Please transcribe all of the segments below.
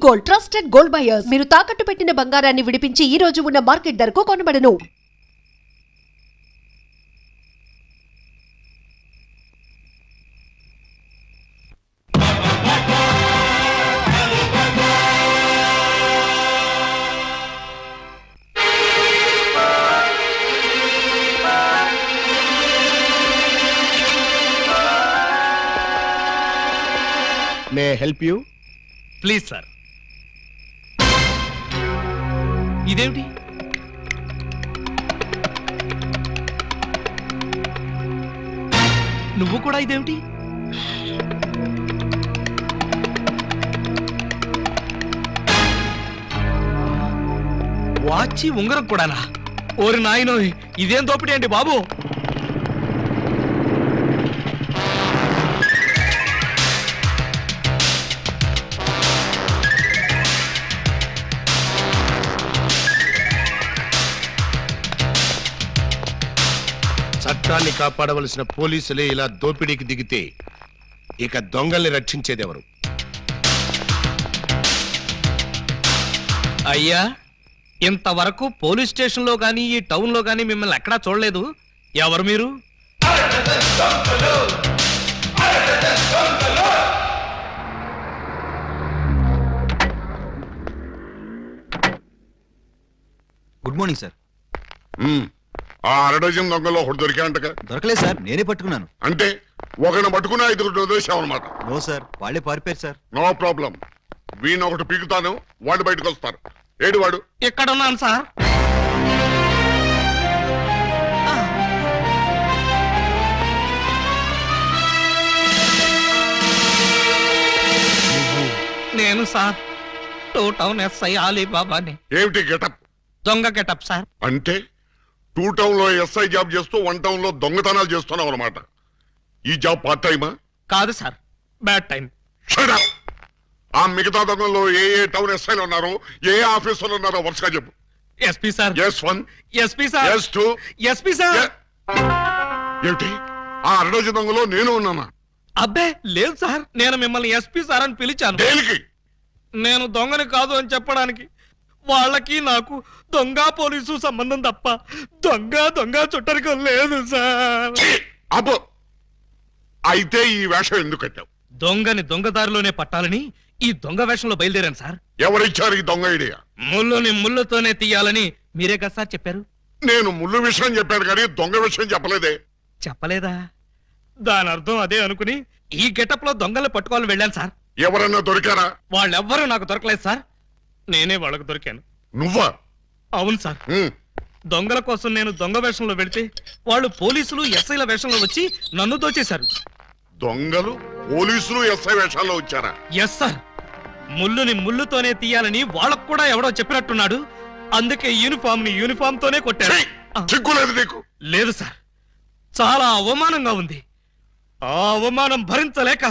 Gold, trusted gold buyers. మీరు తాకట్టు పెట్టిన బంగారాన్ని విడిపించి ఈ రోజు ఉన్న మార్కెట్ ధరకు కొనబడను. May help you? Please sir. ఇదేమిటి? నువ్వు కూడా ఇదేమిటి? వాచి ఉంగరం కూడానా? ఓరి నాయనో, ఇదేం దోపిడీ అండి బాబు. చట్టాన్ని కాపాడవలసిన పోలీసులే ఇలా దోపిడీకి దిగితే ఇక దొంగల్ని రక్షించేదెవరు? అయ్యా, ఇంతవరకు పోలీస్ స్టేషన్ లో గానీ ఈ టౌన్ లో గానీ మిమ్మల్ని ఎక్కడా చూడలేదు. ఎవరు మీరు? Good morning sir. ఆ అరడజన్ దొంగలో ఒకటి దొరికాయంటగా? దొరకలేదు సార్, నేనే పట్టుకున్నాను. అంటే ఒకరిని పట్టుకుని 5 వదిలేసావు అనమాట? నో సార్, వాళ్ళే పారిపోయారు సార్. నో ప్రాబ్లం, వీణ్ ఒకటి పీకుతాను, వాళ్ళు బయటకు వస్తారు. ఏడు వాడు? ఇక్కడ ఉన్నాను సార్. నేను సార్, 2 టౌన్ ఎస్ఐ అలీబాబాని. ఏమిటి గెటప్? దొంగ గెటప్ సార్. అంటే 2 టౌన్ లో ఎస్ఐ జాబ్ చేస్తూ 1 టౌన్ లో దొంగతనాలు చేస్తున్నావు అనమాట. ఈ జాబ్ పార్ట్ టైమా? కాదు sir, bad time. Shut up! ఆ మిగతా దొంగల్లో ఏ టౌన్ ఎస్ఐలు ఉన్నారో, ఏ ఆఫీసర్లు ఉన్నారో వరుసగా చెప్పు. SP sir. S1, SP sir. S2, SP sir. ఏమిటి ఆ అరడజన్ దొంగలో నేను ఉన్నానా? అబ్బే లేదు సార్, నేను మిమ్మల్ని ఎస్పీ సార్ అని పిలిచాను. దేనికి? నేను దొంగని కాదు అని చెప్పడానికి. వాళ్ళకి నాకు దొంగ పోలీసు సంబంధం తప్ప దొంగ చుట్టరికం లేదు సార్. అబ్బో, అయితే ఈ వేషం ఎందుకు కట్టావు? దొంగని దొంగదారిలోనే పట్టాలని ఈ దొంగ వేషంలో బయలుదేరాను సార్. ఎవరిచ్చారు ఈ దొంగ ఐడియా? ముళ్ళుని ముళ్ళుతోనే తీయాలని మీరే కదా సార్ చెప్పారు. నేను ముళ్ళు విషయం చెప్పాను కానీ దొంగ విషయం చెప్పలేదే. చెప్పలేదా? దాని అర్థం అదే అనుకుని ఈ గెటప్ లో దొంగలు పట్టుకోవాలని వెళ్ళాను సార్. ఎవరన్నా దొరికారా? వాళ్ళెవ్వరూ నాకు దొరకలేదు సార్, నేనే వాళ్ళకు దొరికాను. నువ్వా? అవును సార్. దొంగల కోసం నేను దొంగ వేషంలో వెళితే వాళ్ళు పోలీసులు ఎస్ఐల వేషంలో వచ్చి నన్ను దోచేశారు. దొంగలు పోలీసులు ఎస్ఐ వేషాల్లో వచ్చారా? ఎస్ సార్, ముళ్ళుని ముళ్ళుతోనే తీయాలని వాళ్ళకు కూడా ఎవడో చెప్పినట్టున్నాడు. అందుకే యూనిఫామ్ తోనే కొట్టారు. చిక్కులేదు నీకు? లేదు సార్, చాలా అవమానంగా ఉంది. ఆ అవమానం భరించలేక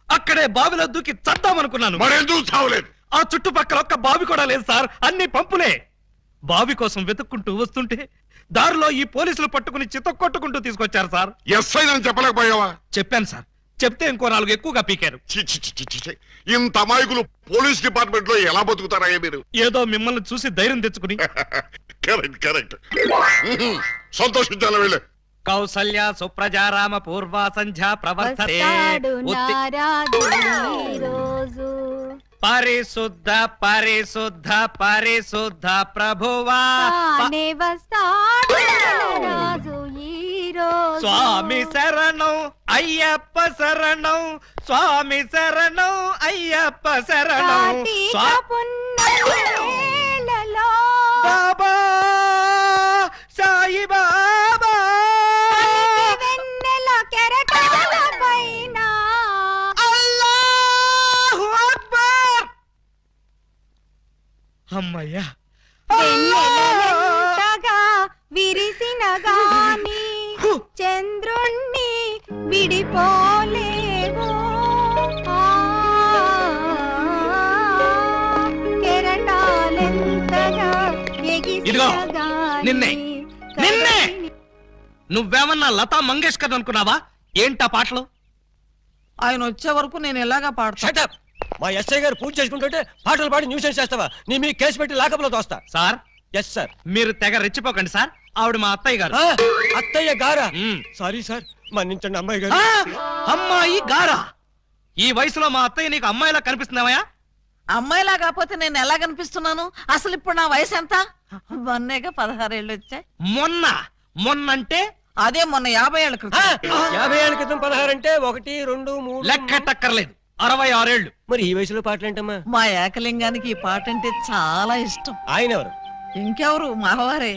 అక్కడే బావిలో దూకి చద్దామనుకున్నాను. మరెందుకు చావలేదు? ఆ చుట్టుపక్కల ఒక్క బావి కూడా లేదు సార్, అన్ని పంపులే. బావి కోసం వెతుక్కుంటూ వస్తుంటే దారిలో ఈ పోలీసులు పట్టుకుని చితక్కొట్టుకుంటూ తీసుకొచ్చారు సార్. ఎస్ఐ అని చెప్పలేకపోయావా? చెప్పాను సార్, చెప్తే ఇంకో 4 ఎక్కువగా పీకారు. ఇంత అమాయకులు పోలీస్ డిపార్ట్మెంట్ లో ఎలా బతుకుతారా మీరు? ఏదో మిమ్మల్ని చూసి ధైర్యం తెచ్చుకుని. కరెక్ట్. సంతోషించాలి వెళ్ళే. కౌసల్య సుప్రజారామ పూర్వ సంధ్యా ప్రవర్తతే. పరిశుద్ధ ప్రభువా స్వామి శరణం అయ్యప్ప శరణం, స్వామి శరణం అయ్యప్ప శరణం. బాబా సాయి బాబా అల్లాహు అక్బర్. అమ్మయ్యా, విరిసిన గాని చంద్రుణ్ణి విడిపోలేవు, కెరటాలెంతగా ఇదిగో నిన్నే నువ్వేమన్నా లతా మంగేష్కర్ అనుకున్నావా? ఏంటా పాటలు? ఆయన వచ్చే వరకు నేను ఎలాగా పాడతా? మా ఎస్ఐ గారు పూజ చేసుకుంటుంటే పాటలు పాడి న్యూసెన్స్ చేస్తావా? నీ మీ కేసు పెట్టి లాకప్లో తోస్తా. Sir yes sir. మీరు తెగ రెచ్చిపోకండి సార్, ఆవిడ మా అత్తయ్య గారు. అత్తయ్య గారా? మ్మ్. సారీ సార్, మన్నించండి అమ్మాయి గారు. అమ్మాయి గారా? ఈ వయసులో మా అత్తయ్య నీకు అమ్మాయిలా కనిపిస్తున్నావా? అమ్మాయిలా కాకపోతే నేను ఎలా కనిపిస్తున్నాను? అసలు ఇప్పుడు నా వయసు ఎంత? మొన్నేగా 16 ఏళ్ళు వచ్చాయి. మొన్నంటే అదే మొన్న 50 ఏళ్ళ క్రితం. 50 ఏళ్ళ క్రితం 16 అంటే 1, 2, 3 లెక్కటక్కర్లేదు, 66 ఏళ్ళు. మరి ఈ వయసులో పాటలేంటమ్మా? మా ఏకలింగానికి ఈ పాట అంటే చాలా ఇష్టం. ఆయన ఎవరు? ఇంకెవరు, మావారే.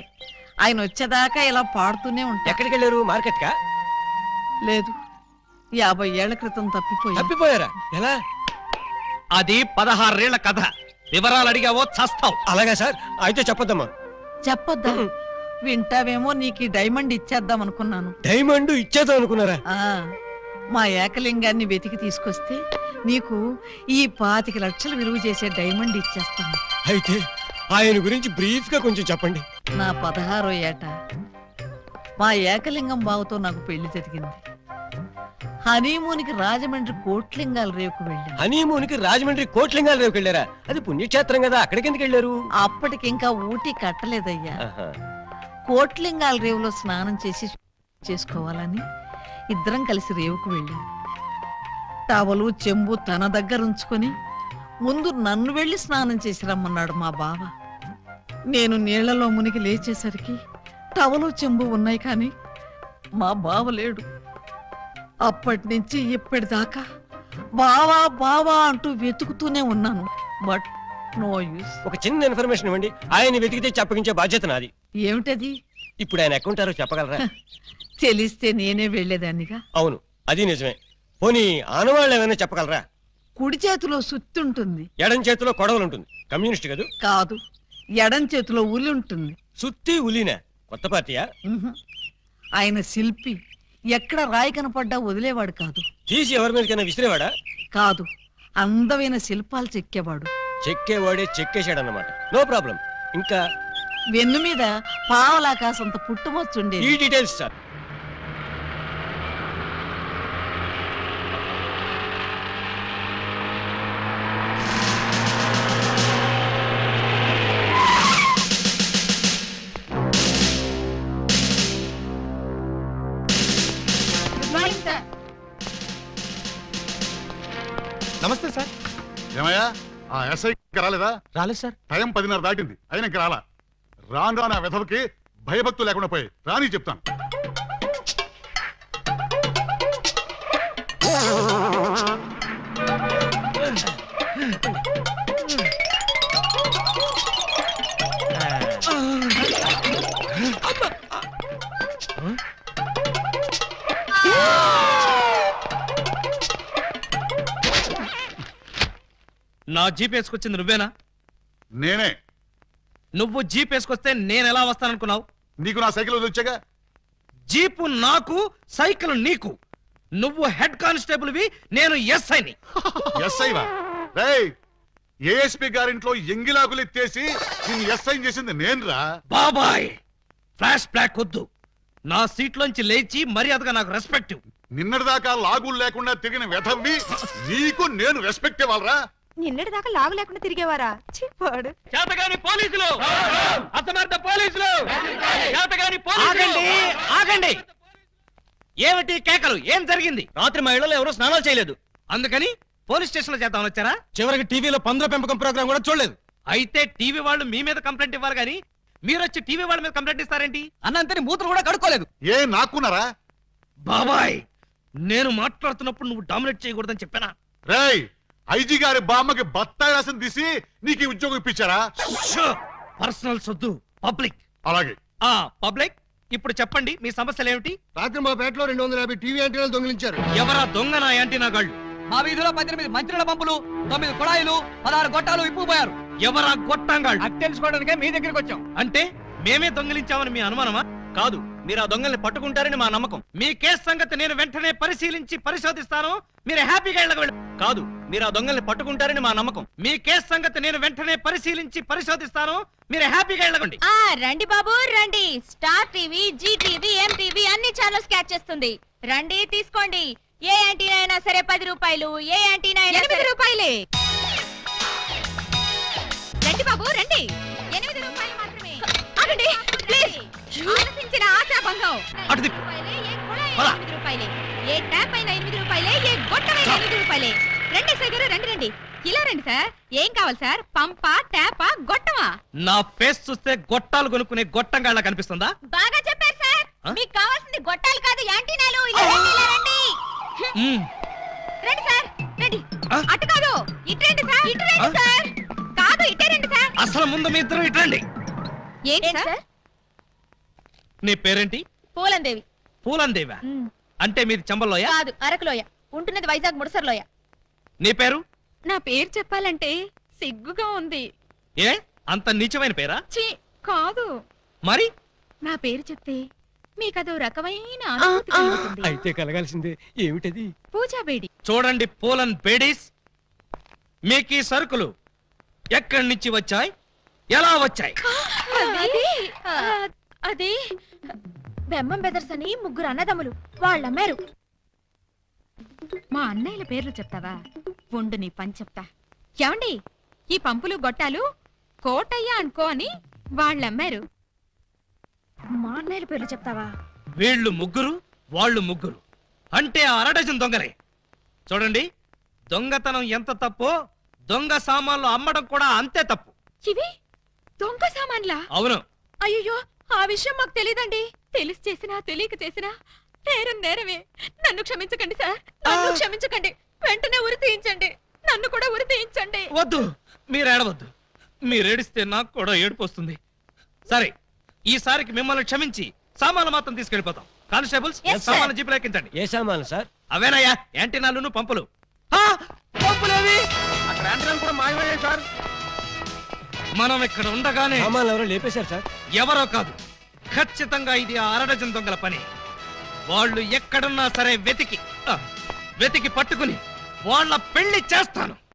ఆయన వచ్చేదాకా ఇలా పాడుతూనే ఉంటా. ఎక్కడికి వెళ్ళారు? మార్కెట్ కా? లేదు, 50 ఏళ్ల క్రితం తప్పిపోయి. తప్పిపోయారా? ఎలా? అది 16 ఏళ్ల కథ. వివరాలు అడిగావో చస్తావు. అలాగా సార్, అయితే చెప్పొద్దమ్మా. చెప్పొద్దా? వింటావేమో, నీకు ఈ డైమండ్ ఇచ్చేద్దాం అనుకున్నాను. డైమండ్ ఇచ్చేద్దాం అనుకున్నారా? ఆ మా ఏకలింగాన్ని వెతికి తీసుకొస్తే నీకు ఈ 25 లక్షలు విలువ చేసే డైమండ్ ఇచ్చేస్తాను. అయితే ఆయన గురించి బ్రీఫ్ గా కొంచెం చెప్పండి. నా 16వ ఏట మా ఏకలింగం బావతో నాకు పెళ్లి జరిగింది. హనీమూన్కి రాజమండ్రి కోట్లింగాల రేవుకు వెళ్ళాను. హనీమూన్ కి రాజమండ్రి కోట్లింగాల రేవుకి వెళ్ళారా? అది పుణ్యక్షేత్రం కదా, అక్కడికి ఎందుకు వెళ్ళారు? అప్పటికింకా ఊటీ కట్టలేదయ్యా. ఆహా. కోట్లింగాల రేవులో స్నానం చేసుకోవాలని ఇద్దరం కలిసి రేవుకు వెళ్ళాం. టవలు చెంబు తన దగ్గర ఉంచుకొని ముందు నన్ను వెళ్ళి స్నానం చేసి రమ్మన్నాడు మా బావ. నేను నీళ్లలో మునిగి లేచేసరికి టవలు చెంబు ఉన్నాయి, కానీ మా బావ లేడు. అప్పటి నుంచి ఇప్పటిదాకా బావా బావా అంటూ వెతుకుతూనే ఉన్నాను. But no use. ఒక చిన్న ఇన్ఫర్మేషన్ ఇవ్వండి, ఆయన వెతికితే చెప్పగించే బాధ్యత నాది. ఏమిటది? ఇప్పుడు ఆయన ఎక్కడుంటారో చెప్పగలరా? తెలిస్తే నేనే వెళ్లేదాన్నిగా. అవును, అది నిజమే. పోనీ ఆనవాళ్ళు ఏమైనా చెప్పగలరా? కుడి చేతిలో సుత్తి ఉంటుంది, ఎడం చేతిలో కొడవలు ఉంటుంది. కమ్యూనిస్ట్ కదూ? కాదు, ఎడం చేతిలో ఉలి ఉంటుంది. సుత్తి ఉలినా? కొత్త పార్టీయా? ఉహు. ఆయన శిల్పి, ఎక్కడ రాయి కనపడ్డా వదిలేవాడు కాదు. తీసి ఎవరి మీదకైనా విసిరేవాడా? కాదు, అందమైన శిల్పాలు చెక్కేవాడు. చెక్కేవాడే చెక్కేశాడన్నమాట. No problem. ఇంకా వెన్ను మీద పావలాకాసంత పుట్టుమొచ్చుండే. ఈ డీటెయిల్స్ సార్. నమస్తే సార్. ఏమయ్యా ఆ ఎస్ఐ రాలేదా? రాలేదు సార్. టైం 10:30 దాటింది, అయినా ఇంకా రాలా. రాను రాను ఆ వెధవకి భయభక్తులు లేకుండా పోయి రాని చెప్తాను. నా జీప్ వేసుకొచ్చింది నువ్వేనా? నేనే. నువ్వు జీప్ వేసుకొస్తే నేను ఎలా వస్తాననుకున్నావు? నీకు నా సైకిల్ వచ్చాగా. జీపు నాకు, సైకిల్ నీకు. నువ్వు హెడ్ కానిస్టేబుల్ వి, నేను ఎస్ఐని. ఎస్ఐవా? రేయ్, ఏఎస్పీ గారింట్లో ఎంగిలాకులు ఎత్తేసి నిన్ను ఎస్ఐ చేసింది నేనురా. బాబాయ్, ఫ్లాష్ బ్లాక్ వద్దు. నా సీట్లోంచి లేచి మర్యాదగా నాకు రెస్పెక్ట్. నిన్నటిదాకా లాగులు లేకుండా తిరిగిన వెధవ్వి నీకు నేను రెస్పెక్ట్ ఇవ్వాలరా? నిన్నటి దాకా లాగు లేకుండా తిరిగేవారా? చిప్పాడు. చేతగాని పోలీసులు, అసమర్థ పోలీసులు, చేతగాని పోలీసులు. ఆగండి, ఆగండి. ఏమిటి కేకలు? ఏం జరిగింది? రాత్రి మా ఇళ్లలో ఎవరూ స్నానాలు చేయలేదు. అందుకని పోలీస్ స్టేషన్ లో చేద్దామని వచ్చారా? చివరికి టీవీలో పందుల పెంపకం ప్రోగ్రామ్ కూడా చూడలేదు. అయితే టీవీ వాళ్ళు మీ మీద కంప్లైంట్ ఇవ్వాలి గానీ మీరు వచ్చి టీవీ వాళ్ళ మీద కంప్లైంట్ ఇస్తారేంటి? అన్నంతని మూతలు కూడా కడుక్కోలేదు. ఏ నాకున్నారా? బాబాయ్, నేను మాట్లాడుతున్నప్పుడు నువ్వు డామినేట్ చేయకూడదని చెప్పానా? రేయ్, ఐజీ గారి బామ్మకి బత్తాయి రసం తీసి నీకు ఈ ఉద్యోగం ఇప్పించారా? పర్సనల్ సొద్దు, పబ్లిక్. అలాగే. పబ్లిక్, ఇప్పుడు చెప్పండి మీ సమస్యలు ఏమిటి? రాత్రి మా పేటలో 250 టీవీ యాంటీనాలు దొంగిలించారు. ఎవరా దొంగ నా యాంటీనా గాళ్ళు? మా వీధిలో 18 మంత్రుల పంపులు, 9 కుళాయిలు, 16 గొట్టాలు ఇప్పుకుపోయారు. ఎవరా గొట్టంగాళ్ళు? అది తెలుసుకోవడానికే మీ దగ్గరికి వచ్చాం. అంటే మేమే దొంగిలించామని మీ అనుమానమా? కాదు, మీరు ఆ దొంగల్ని పట్టుకుంటారని మా నమ్మకం. మీ కేసు సంగతి నేను వెంటనే పరిశీలించి పరిశోధిస్తాను. మీరు హ్యాపీగా ఇళ్ళకి వెళ్ళండి. కాదు, మీరు ఆ దొంగల్ని పట్టుకుంటారని మా నమ్మకం. మీ కేసు సంగతి నేను వెంటనే పరిశీలించి పరిశోధిస్తాను. మీరు హ్యాపీగా వెళ్ళండి. రండి బాబు రండి. Star TV, Zee TV, MTV అన్ని ఛానల్స్ క్యాచ్ చేస్తుంది. రండి తీసుకోండి. ఏ యాంటీనా అయినా సరే 10 రూపాయలు, ఏ యాంటీనా అయినా 8 రూపాయలే. ఆలోచించిన ఆశాభంగం. అటు తిప్పు. రూపాయలే, ఏ కుళాయి పద. 8 రూపాయలే, ఏ ట్యాప్ అయినా 8 రూపాయలే, ఏ గొట్టమైనా 8 రూపాయలే. రండి సార్ గారు, రండి రండి. ఇలా రండి సార్. ఏం కావాలి సార్? పంపా, ట్యాపా, గొట్టమా? నా ఫేస్ చూస్తే గొట్టాలు కొనుక్కునే గొట్టంగాళ్ళ కనిపిస్తుందా? బాగా చెప్పారు సార్. ఆ? మీకు కావాల్సింది గొట్టాలు కాదు, యాంటీనాలు. ఇలా రండి, ఇలా రండి. మ్మ్. రండి సార్, రండి. ఆ? అటు కాదు, ఇటు రండి సార్. ఇటు రండి ఆ? సార్. కాదు, ఇటే రండి సార్. అసలు ముందు మీ ఇద్దరు ఇట్రండి. ఏంటి సార్? నీ పేరేంటి? పూలందేవి. పూలందేవా? అంటే మీది చంబల్లోయ? కాదు, అరకులోయ. ఉంటున్నది వైజాగ్ ముడసర్లోయ. నీ పేరు? నా పేరు చెప్పాలంటే సిగ్గుగా ఉంది. ఏ అంత నీచమైన పేరా? ఛీ, కాదు. మరి నా పేరు చెప్తే మీకదో రకమైన అనుభూతి కలుగుతుంది. అయితే కలగాల్సిందే. ఏమిటది? పూజా బేడి. చూడండి పూలన్ బేడీస్, మీకు ఈ సరుకులు ఎక్కడి నుంచి వచ్చాయి, ఎలా వచ్చాయి? అది బెమ్మం బెదర్స్ అని 3 అన్నదమ్ములు వాళ్ళమ్మారు. మా అన్నయ్యల పేర్లు చెప్తావా? ఉండు నీ పని చెప్తా. ఏమండి, ఈ పంపులు గొట్టాలు కోటయ్య అనుకో అని వాళ్ళమ్మారు. మా అన్నయ్యల పేర్లు చెప్తావా? వీళ్ళు ముగ్గురు, వాళ్ళు ముగ్గురు, అంటే 1/2 డజన్ దొంగలే. చూడండి, దొంగతనం ఎంత తప్పో దొంగ సామాన్లు అమ్మడం కూడా అంతే తప్పు. ఇవి దొంగ సామాన్లా? అవును. అయ్యో, ఆ విషయం మాకు తెలీదండి. తెలిసి చేసినా తెలియక చేసినా నేరం నేరమే. నన్ను క్షమించకండి సార్, నన్ను క్షమించకండి. వెంటనే ఉరి తీయించండి, నన్ను కూడా ఉరి తీయించండి. వద్దు, మీరు ఏడవద్దు. మీరేడిస్తే నాకు కూడా ఏడుపు వస్తుంది. సరే, ఈసారికి మిమ్మల్ని క్షమించి సామాన్లు మాత్రం తీసుకెళ్ళిపోతాం. Constables, Yes, sir. సామాన్లు జీపులో ఎక్కించండి. ఏ సామాను సార్? అవేనయ్యా, యాంటీనాలు, పంపులు. ఆ, పంపులేవి? అక్కడ యాంటీనాలు కూడా మాయమయ్యాయి సార్. మనం ఇక్కడ ఉండగానే సామాన్లు ఎవరో లేపేశారు సార్. ఎవరో కాదు, ఖచ్చితంగా ఇది 1/2 డజన్ దొంగల పని. వాళ్ళు ఎక్కడున్నా సరే వెతికి పట్టుకుని వాళ్ళ పెళ్లి చేస్తాను.